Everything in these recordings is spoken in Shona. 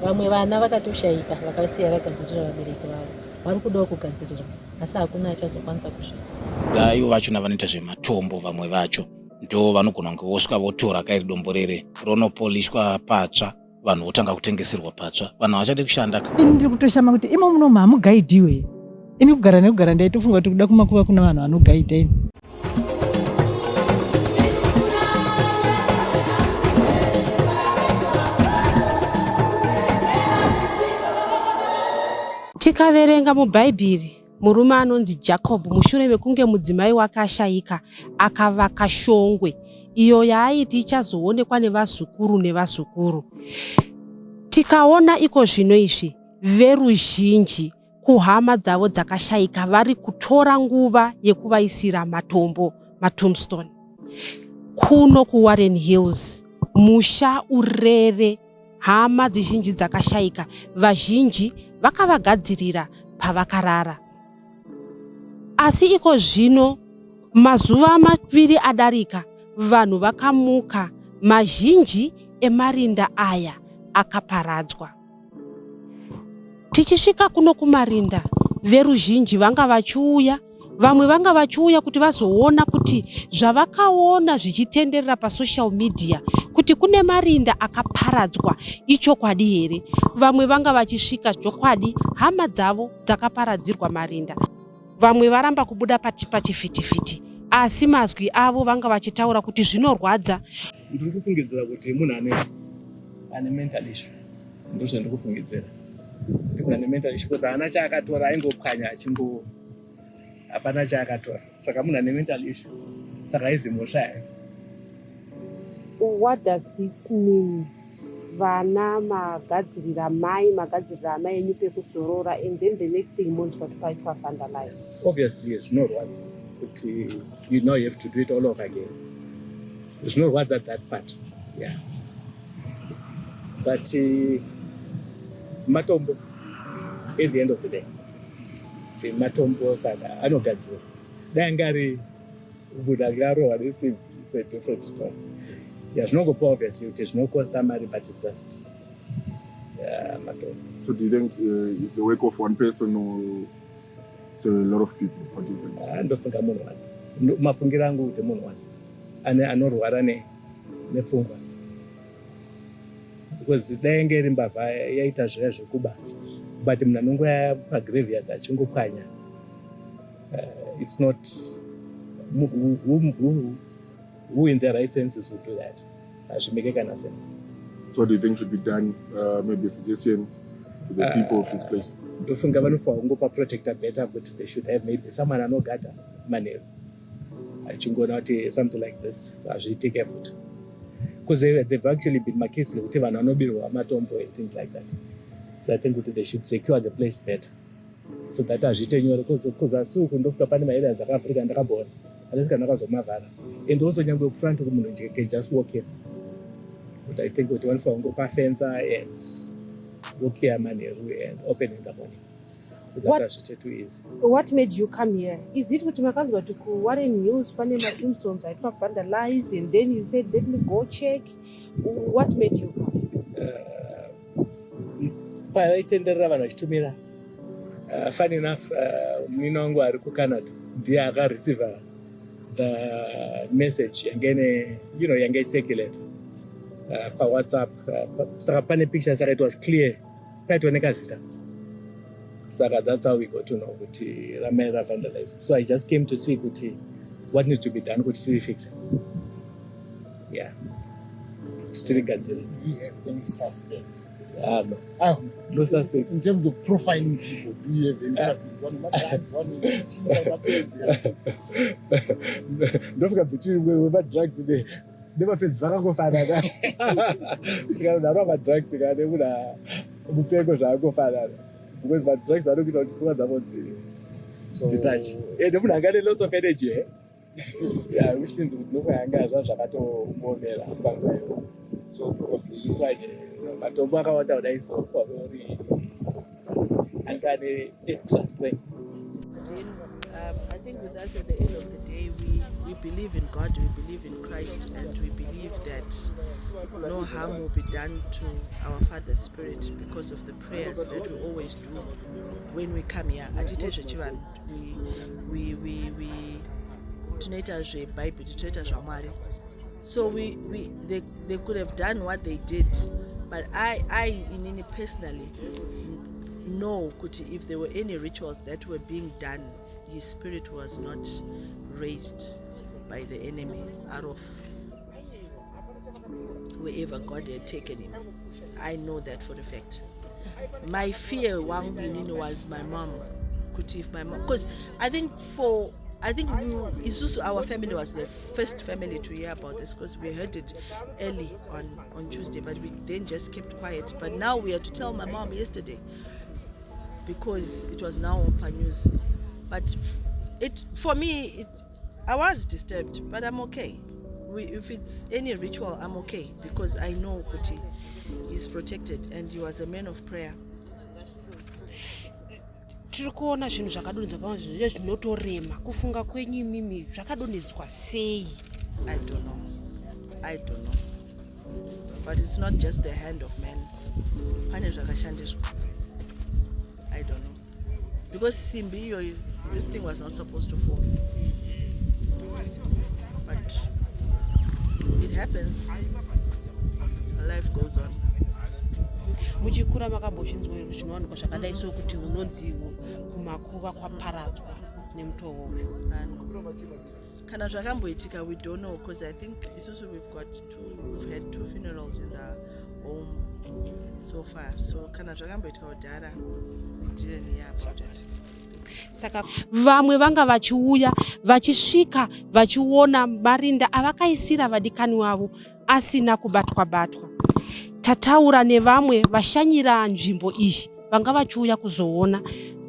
vamwe vana vakatoshaika vakasiya vagadzirira vabereki vavo, vari kudawo kugadzirirwa asi hakuna achazokwanisa kusvika. Ivo vachona vanoita zvematombo, vamwe vacho ndo vanogona kunge vosvika votora kairi domborere ronopoliswa patsva, vanhu votanga kutengeserwa patsva, vanhu havachade kushanda. Ini ndiri kutoshama kuti imo munomu hamugaidhiwe. Ini kugara nekugara ndaitofunga kuti kuda kumakuva kuna vanhu vanogaidha ini. Tikaverenga mubhaibheri, murume anonzi Jacob mushure mekunge mudzimai wake ashayika akavaka shongwe iyo yaaiti ichazoonekwa nevazukuru. Tikaona iko zvino izvi, veruzhinji kuhama dzavo dzakashayika vari kutora nguva yekuvaisira matombo, matombstone. Kuno kuWarren Hills, musha urere, hama dzizhinji dzakashayika, vazhinji vakavagadzirira pavakarara. Asi iko zvino, mazuva 2 adarika, vanhu vakamuka, mazhinji emarinda aya akaparadzwa. Tichisvika kuno kumarinda, veruzhinji vanga vachiuya, vamwe vanga vachiuya kuti vazoona kuti zvavakaona zvichitenderera pasocial media kuti kune marinda akaparadzwa ichokwadi here. Vamwe vanga vachisvika chokwadi, hama dzavo dzakaparadzirwa marinda. Vamwe varamba kubuda pachifitifiti, asi mazwi avo vanga vachitaura kuti zvinorwadza. Ndiri kufungidzira kuti munhu ane mental issue, ndizvo zvandiri kufungidzira. Kuti munhu ane mental issue, because haana chaakatora, aingopwanya hapana chaakatora. Saka munhu ane mental issue, saka aizi mhosva. What does this mean? Vana magadzirira mai enyu pekuzorora, and then the next thing munzwa kuti vandalized. Obviously, zvinorwadza kuti you know you have to do it all over again. Zvinorwadza that part, yeah. But matombo, at the end of the day, matombo saka anogadzira. Dangari budaglaro adisi, it's a different story. Yeah, zvinongopa obviously kuti zvinokosta mari, but it's just matombo. So do you think it's the work of one person or it's a lot of people? What do you think? Ndofunga munhu wani. Mafungiro angu kuti munhu wani anorwara nepfungwa. Because denge iri mbavha yaita zviya zvekuba, but munhu anongoya pagraveyard achingopwanya, it's not who in their right senses would do that. Make kind sense. So what do you think should be done? Maybe a suggestion to the people of this place? Ndofunga vanofanira kungopa protector better, but they should have maybe someone anogada manero achingona kuti something like this azviitike futi, because they've actually been macases kuti vanhu vanobirwa matombo and things like that. So I think that they should secure the place better so that azviite nyore, because asi uku ndofika pane maareas akaAfrica ndakaboona anosika ndakazomavhara, and also nyangwe kufront kumunhu can just walk in. But I think kuti vanofanira kungopa fence and walk here manheru and open in the morning. So that azviite too easy. What made you come here? Is it kuti makanzwa kuti kuWarren Hills pane matombstones aitwa vandalized, and then you said let me go check? What made you come? Paitenderera vanhu vachitumira. Funny enough, mwina wangu ari kuCanada ndiye akareceiva the message yange circulate paWhatsApp. Saka pane pictures, saka it was clear paitooneka zita. Saka that's how we got to know kuti ramai ravandalized. So I just came to see kuti what needs to be done kuti tirifix. Yeah. Tirigadzira. Do you have any suspects? No. No suspects. In terms of profiling people, do you have any suspects? One cheating, Ndofika between drugs nemapenzi vakangofanana. Ndaro madrugs kana muna mupengo zvakangofanana. Because madrugs anokuita kuti pfungwa dzavo dzitache. And munhu anga lots of energy, eh? Yeah, which means kuti nofika anga zvakatomuomera panguva. So probably matombo akawanda kudai so probably anga ane extra strength. I think with us at the end of the day, we believe in God, we believe in Christ, and we believe that no harm will be done to our Father's Spirit because of the prayers that we always do when we come here. So they could have done what they did, but I personally know if there were any rituals that were being done, his spirit was not raised by the enemy out of wherever God had taken him. I know that for a fact. My fear was my mom. Because I think Isuzu, our family was the first family to hear about this, because we heard it early on Tuesday, but we then just kept quiet. But now we had to tell my mom yesterday, because it was now on PA News. But for me, I was disturbed, but I'm okay. If it's any ritual, I'm okay, because I know Kuti is protected and he was a man of prayer. Tiri kuona zvinhu zvakadonedzwa pamwe zvinhu zvinotorema kufunga kwenyu imimi zvakadonedzwa sei? I don't know. But it's not just the hand of man. Pane zvakashandiswa. I don't know. Because simbi iyoyo, this thing was not supposed to fall. But it happens. Life goes on. Muchikura makambozvinzwa here zvinowanikwa zvakadai sokuti unonzi kumakuva kwaparadzwa nemutoo uyu? Kana zvakamboitika, we don't know, because I think isusu we've had 2 funerals in the home so far. So kana zvakamboitika kudhara, we didn't hear about it. Saka vamwe vanga vachiuya vachisvika vachiona marinda avakaisira vadikani wavo asina kubatwa. Tataura nevamwe vashanyira nzvimbo iyi vanga vachiuya kuzoona.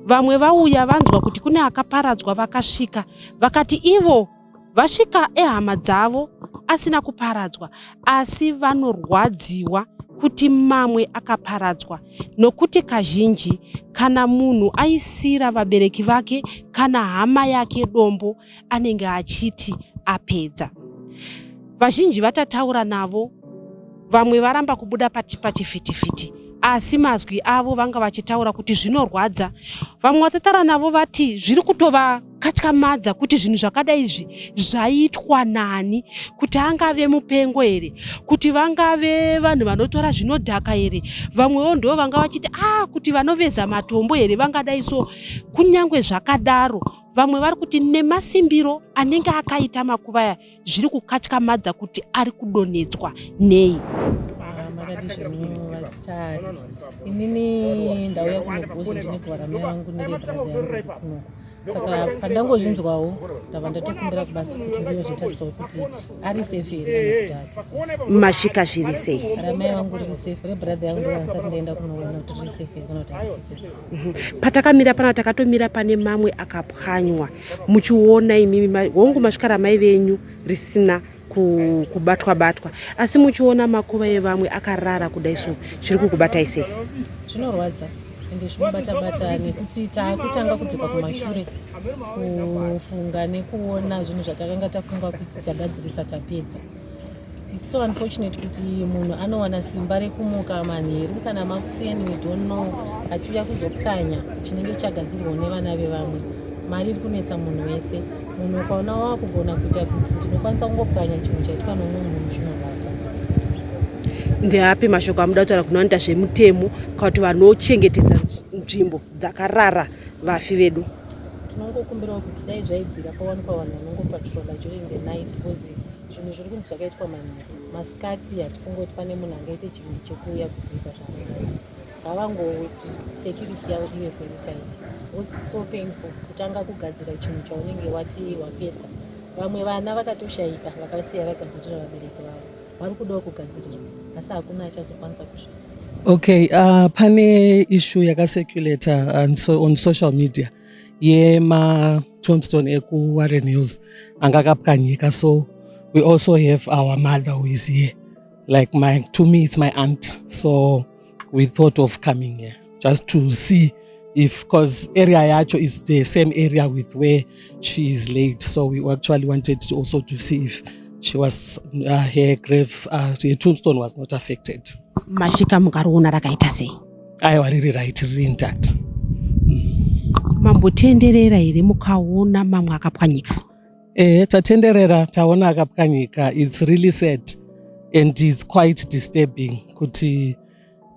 Vamwe vauya vanzwa kuti kune akaparadzwa vakasvika, vakati ivo vasvika ehama dzavo asina kuparadzwa, asi vanorwadziwa kuti mamwe akaparadzwa, nokuti kazhinji kana munhu aisira vabereki vake kana hama yake dombo anenge achiti apedza. Vazhinji vatataura navo, vamwe varamba kubuda pachifiti, asi mazwi avo vanga vachitaura kuti zvinorwadza. Vamwe vatataura navo vati zviri kutova katyamadza kuti zvinhu zvakadai izvi zvaitwa nani, kuti angave mupengo here, kuti vangave vanhu vanotora zvinodhaka here. Vamwewo ndo vanga vachiti kuti vanoveza matombo here vangadai so. Kunyangwe zvakadaro, vamwe vari kuti nemasimbiro anenge akaita makuva aya zviri kukatyamadza kuti ari kudonedzwa nei. Makadi zvinovatari inini ndauya kunogozi ndinogara mai vangu nerebhradha yangu kuno. Saka pandangozvinzwawo ndabva ndatokumbira kubasa kuti ndiyozotarisawo kuti ari safe here kana kuti asisi. Masvika zviri sei? Ramai vangu riri safe, rebhradha yangu ndovanisati ndaenda kunoona kuti riri safe here kana kuti harisi safe. Patakamira pana takatomira pane mamwe akapwanywa. Muchiona imimi hongu masvika ramai venyu risina kubatwa, asi muchiona makuva evamwe akarara kudai so, zviri kukubatai sei? Zvinorwadza ende zvinobata nekuti takutanga kudzika kumashure kufunga nekuona zvinhu zvatakanga tafunga kuti tagadzirisa tapedza. It's so unfortunate kuti munhu anowana simba rekumuka manheru kana makuseni, we don't know, achiuya kuzopwanya chinenge chagadzirwa nevana vevamwe. Mari iri kunetsa munhu wese. Munhu ukaona wakugona kuita kuti ndinokwanisa kungopwanya chinhu chaitwa nomumwe munhu zvinorwadza. Ndeapi mashoko amuda kutaura kunoita zvemutemo kuti vanochengetedza nzvimbo dzakarara vafi vedu? Tinongokumbirawo kuti dai zvaibvira pawanikwa vanhu vanongopatrola during the night, because zvinhu zviri kunzi zvakaitwa manheru masikati. Hatifungi kuti pane munhu angaite chivindi chekuuya kuzoita zvaangaita. Havangoti security yavo ive feritaiti. It's so painful kutanga kugadzira chinhu chaunenge wati wapedza. Vamwe vana vakatoshaika vakasiya vagadzirira vabereki vavo, vari kudawo kugadzirira asi hakuna achazokwanisa kusvika. Okay, pane issue yakacirculata on social media yema-tombstone ekuWarren Hills anga akapwanyika. So we also have our mother who is here, like to me it's my aunt, so we thought of coming here just to see because area yacho is the same area with where she is laid. So we actually wanted to also to see if she was her grave, her tombstone was not affected. Masvika mukariona rakaita sei? Aiwa riri right, riri intact. Mambotenderera here mukaona mamwe akapwanyika? Tatenderera taona akapwanyika. It's really sad and it's quite disturbing. Kuti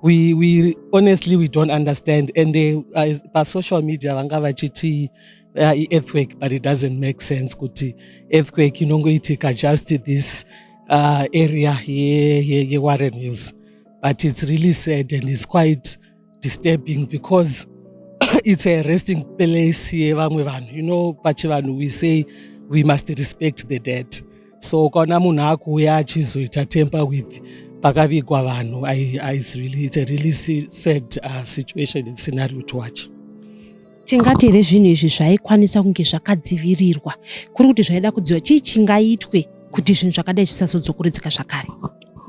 we honestly we don't understand, and by social media vanga vachiti earthquake, but it doesn't make sense. Kuti earthquake inongoitika just this area here Warren Hills, but it's really sad and it's quite disturbing because it's a resting place here. Pachivanhu we say we must respect the dead. So kana munhu akuuya achizoita temper with pakavigwa vanhu, it's a really sad situation and scenario to watch. Tingati here zvinhu izvi zvaikwanisa kunge zvakadzivirirwa, kuri kuti zvaida kudziva chii chingaitwe kuti zvinhu zvakadai zvisazodzokoredzeka zvakare?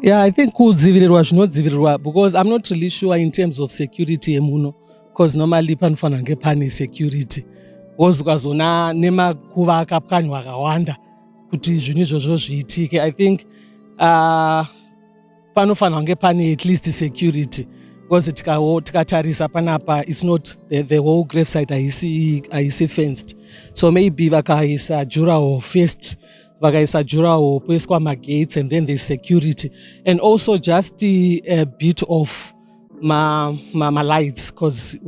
Yeah, I think kudzivirirwa zvinodzivirirwa, because I'm not really sure in terms of security yemuno, because normally panofanira kunge pane security. Wozukazona nemakuva akapwanywa akawanda kuti zvinhu izvozvo zviitike. I think panofanira kunge pane at least security, because tikatarisa panapa it's not the whole gravesite haisi fenced. So maybe vakaisa jurahol first, vakaisa jurahol poiswa magates, and then there's security, and also just a bit of ma lights, because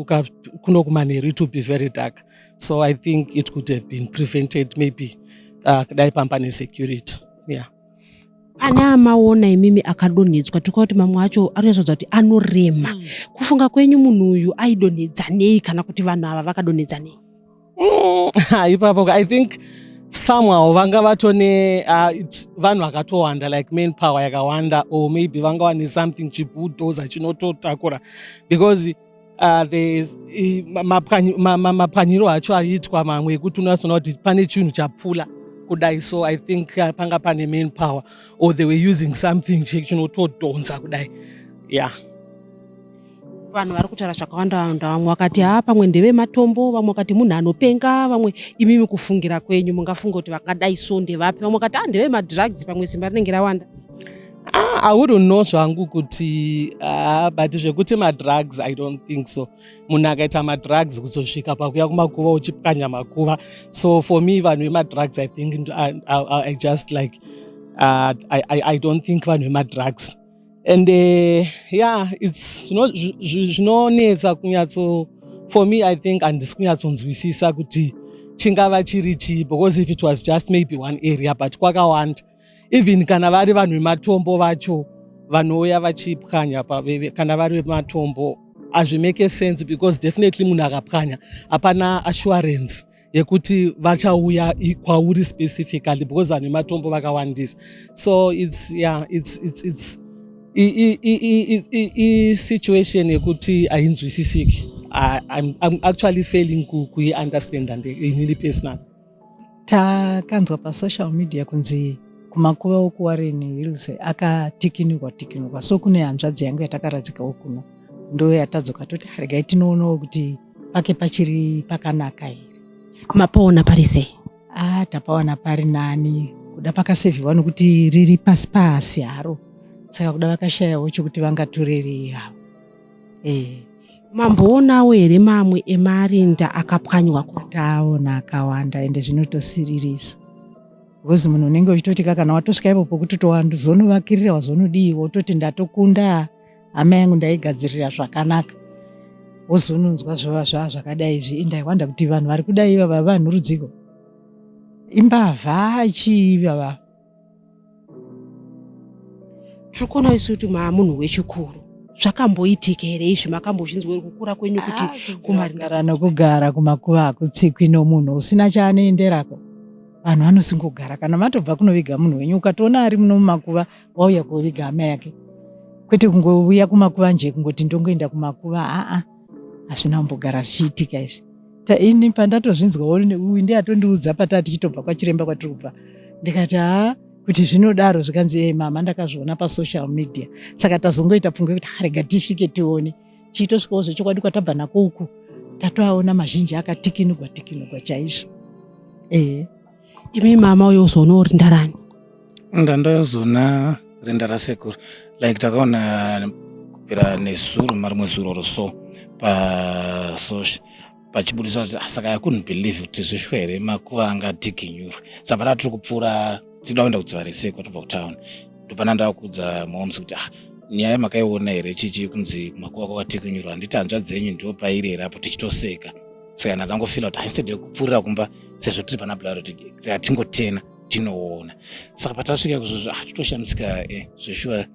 kuno kumanheru to be very dark. So I think it could have been prevented maybe kudai pampane security. Yeah. Pane amaona imimi akadonhedzwa, tikauti mamwe acho anoratidza kuti anorema. Kufunga kwenyu munhu uyu aidonhedza nei kana kuti vanhu ava vakadonhedza nei? Ipapo I think somehow vanga vatone vanhu vakatowanda, like manpower yakawanda, or maybe vanga wane something chibulldozer chinototakura, because mapwanyiro acho aitwa mamwe ekuti unoona kuti pane chinhu chapula kudai. So I think panga pane manpower, or they were using something chinotodhonza kudai. Yeah. Vanhu vari kutaura zvakawanda-wanda, vamwe vakati pamwe ndeve matombo, vamwe vakati munhu anopenga, vamwe imimi kufungira kwenyu mungafunga kuti vakadai so ndevapi, vamwe vakati ndeve madrugs, pamwe simba rinenge rawanda. I wouldn't know zvangu kuti but zvekuti madrugs I don't think so. Munhu akaita madrugs kuzosvika pakuya kumakuva uchipwanya makuva. So for me vanhu vemadrugs I think I just like I don't think vanhu vemadrugs. And yeah, it's zvinonetsa kunyatso, for me I think handisi kunyatsonzwisisa kuti chingava chiri chii, because if it was just maybe one area, but kwakawanda. Even kana vari vanhu vematombo vacho vanouya vachipwanya kana vari vematombo hazvimake sense, because definitely munhu akapwanya hapana assurance yekuti vachauya kwauri specifically, because vanhu vematombo vakawandisa. So it's situation yekuti hainzwisisiki. I'm actually failing understand and inini personal. Takanzwa pa social media kunzi kumakuva okuWarren Hills akatikinurwa, so kune hanzvadzi yangu yatakaradzikawo kuno, ndo yatadzoka toti regai tinoonawo kuti pake pachiri pakanaka here. Mapaona pari sei? Tapaona pari nani, kuda pakasevhiwa nokuti riri pasi pasi haro, saka kuda vakashayawo chokuti vangatorerei havo. Mamboonawo here mamwe emarinda akapwanywa? Taona akawanda ende zvinotosiririsa, because munhu unenge uchitoti kana watosvika ipo pokuti tozonovakirira wazonodii, wototi ndatokunda hama yangu ndaigadzirira zvakanaka, wozononzwa zvakadai izvi. Ende aiwanda kuti vanhu vari kudai ivava vanhu rudziko, imbavha chivava. Tiri kuona isu kuti munhu wechikuru, zvakamboitika here izvi? Makambozvinzwa kukura kwenyu kuti kumarinda nokugara kumakuva hakutsikwi nomunhu usina chaanoenderako. Vanhu vanosingogara, kana matobva kunoviga munhu wenyu ukatoona ari muno mumakuva wauya kuviga hama yake, kwete kungouya kumakuva nje kungoti ndongoenda kumakuva. Hazvina kumbogara zvichiitika izvi. Ini pandatozvinzwawo uyu ndiye atondiudza patati tichitobva kwachiremba kwatiri kubva, ndikati kuti zvinodaro zvikanzi mama ndakazviona pasocial media, saka tazongoita pfungwa kuti rega tisvike tione. Chiitosvikawo zvechokwadi kwatabva nako uku tatoaona mazhinji akatikinugwa chaizvo. Imi mama uyozoona uri ndarani? Ndandayozona rinda rasekuru like takaona kupera nezuro marimwe zuro roso pasosha pachibudisa kuti saka I couldn't believe kuti zvishwa here makuva anga adhiginyurwa. Saka patiri kupfuura tida kuenda kudzivaresekwa tobva kutauni ndopana ndakudza moms kuti nyaya makaiona here chichi kunzi makuva kwakatikinyurwa. Handiti hanzvadzi dzenyu ndo pairera apo tichitoseka. Saka ndangofila kuti instead kupfuurira kumba sezvo tiri pana bularo tingotena tinoona. Saka patasvika kuzvozvo totoshamitsika zvishwa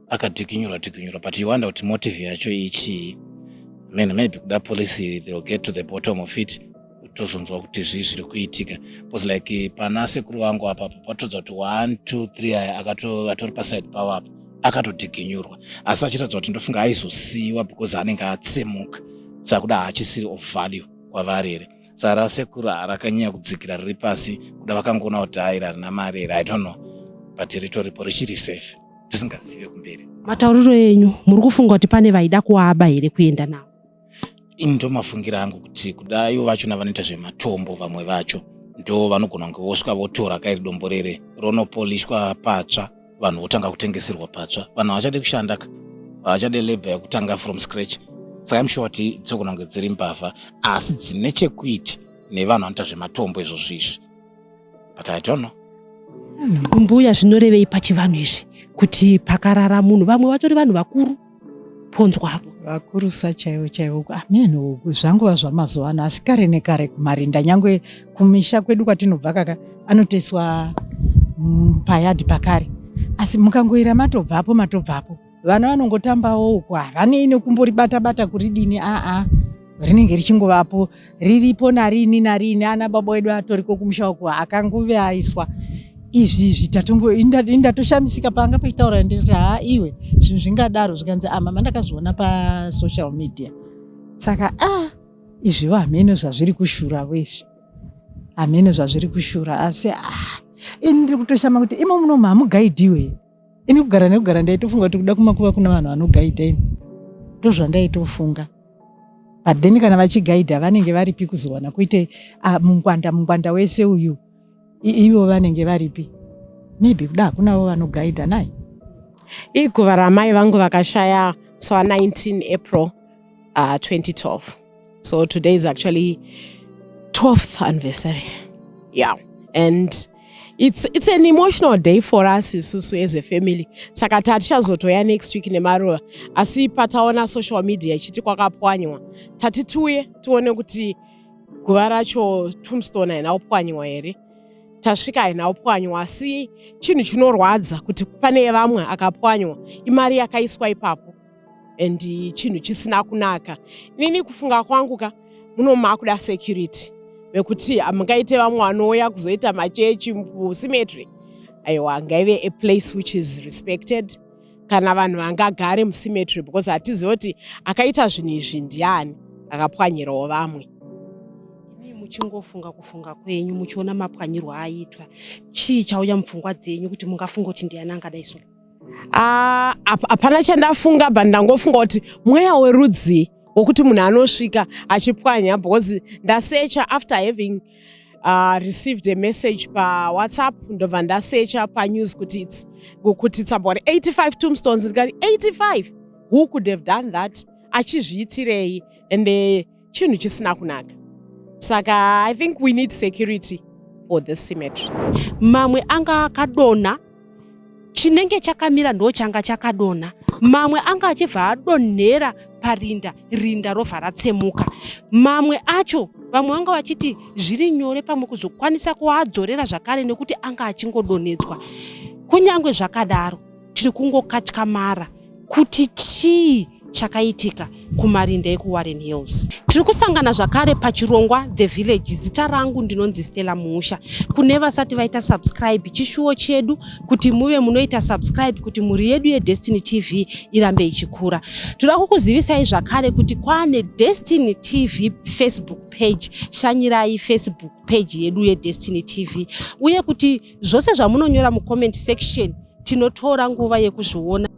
akadhiginyurwa but you wonder kuti motive yacho ichii. Maybe kuda police they'll get to the bottom of it. Tozonzwa kuti zviri kuitika because like pana sekuru wangu apa patodza kuti 1 2 3 atori paside pawo apa akatodhiginyurwa asi achiratidza kuti ndofunga aizosiyiwa because anenge atsemuka saka kuda haachisiri of value kwavari here. Saka sekuru rakanyanya kudzikira riri pasi kuda vakangoona kuti aira harina mari here I don't know but ritoripo richiri safe tisingazive kumberi. Matauriro enyu muri kufunga kuti pane vaida kuaba here kuenda nawo? Ndo mafungira angu kuti kuda ivo vachona vanoita zvematombo vamwe vacho ndo vanogona kunge vosvika votora kairi domborere ronopolishwa patsva vanhu votanga kutengeserwa patsva. Vanhu havachade kushanda havachade labor yekutanga from scratch. Saka I'm sure kuti dzogona kunge dziri mbavha asi dzine chekuiti nevanhu vanoita zvematombo izvozvo izvi but I don't know. Mbuya zvinorevei pachivanhu izvi kuti pakarara munhu vamwe vatori vanhu vakuru ponzwapo vakurusa chaivo ameno zvanguva zvamazuva ano asi kare nekare kumarinda nyangwe kumisha kwedu kwatinobva kaka anotoiswa payadhi pakare asi mukangoira matobvapo vana vanongotambawo uko havanei kumboribata kuridini rinenge richingovapo riripo narini ana baba wedu atoriko kumusha uko akanguve aiswa izvi ndatoshamisika panga paitaura nditi iwe zvinhu zvingadaro zvikanzi mama ndakazviona pasocial media saka izviwo hameno zvazviri kushura wezvi hameno zvazviri kushura asi ndiri kutoshama kuti imo munomu hamugaidhiwe. Ini kugara ndaitofunga kuti kuda kumakuva kuna vanhu vanogaidha ini ndozvandaitofunga but then kana vachigaidha vanenge varipi kuzowana kuite mungwanda wese uyu ivo vanenge varipi maybe kuda hakunavo vanogaidha naye. Iguva ramai vangu vakashaya so 19 April 2012 so today is actually 12th anniversary and it's an emotional day for us isusu as a family. Saka tatichazotoya next week nemaruva asi pataona social media ichiti kwakapwanywa tati tuye tuone kuti guva racho tombstone haina kupwanywa here. Tasvika haina kupwanywa asi chinhu chinorwadza kuti pane vamwe akapwanywa imari yakaiswa ipapo and chinhu chisina kunaka. Inini kufunga kwangu munomakuda security mekuti hamungaite vamwe vanouya kuzoita machechi mucemetery aiwa ngaive a place which is respected kana vanhu vangagare mucemetery because hatizivi kuti akaita zvinhu izvi ndiani akapwanyirawo vamwe. Muchingofunga kufunga kwenyu muchiona mapwanyirwo aitwa chii chauya mupfungwa dzenyu kuti mungafunga kuti ndiani angadai so? Hapana chandafunga but ndangofunga kuti mweya werudzi wokuti munhu anosvika achipwanya because ndasearcha after having received a message paWhatsApp ndobva ndasearcha panews kuti it's about 85 tombstones. Ndikati 85 who could have done that achizviitirei ende chinhu chisina kunaka. Saka I think we need security for this cemetery. Mamwe anga akadonha chinenge chakamira ndo changa chakadonha. Mamwe anga achibva adonhera parinda robva ratsemuka. Mamwe acho vamwe vanga vachiti zviri nyore pamwe kuzokwanisa kuadzorera zvakare nekuti anga achingodonhedzwa. Kunyangwe zvakadaro tiri kungokatkamara kuti chii chakaitika kumarinda ekuWarren Hills. Tiri kusangana zvakare pachirongwa The Village. Zita rangu ndinonzi Stella Musha. Kune vasati vaita subscribe chishuwo chedu kuti muve munoita subscribe kuti muri yedu yeDestiny TV irambe ichikura. Toda kukuzivisai zvakare kuti kwane Destiny TV Facebook page. Shanyirai Facebook page yedu yeDestiny TV uye kuti zvose zvamunonyora mu comment section tinotora nguva yekuzviona.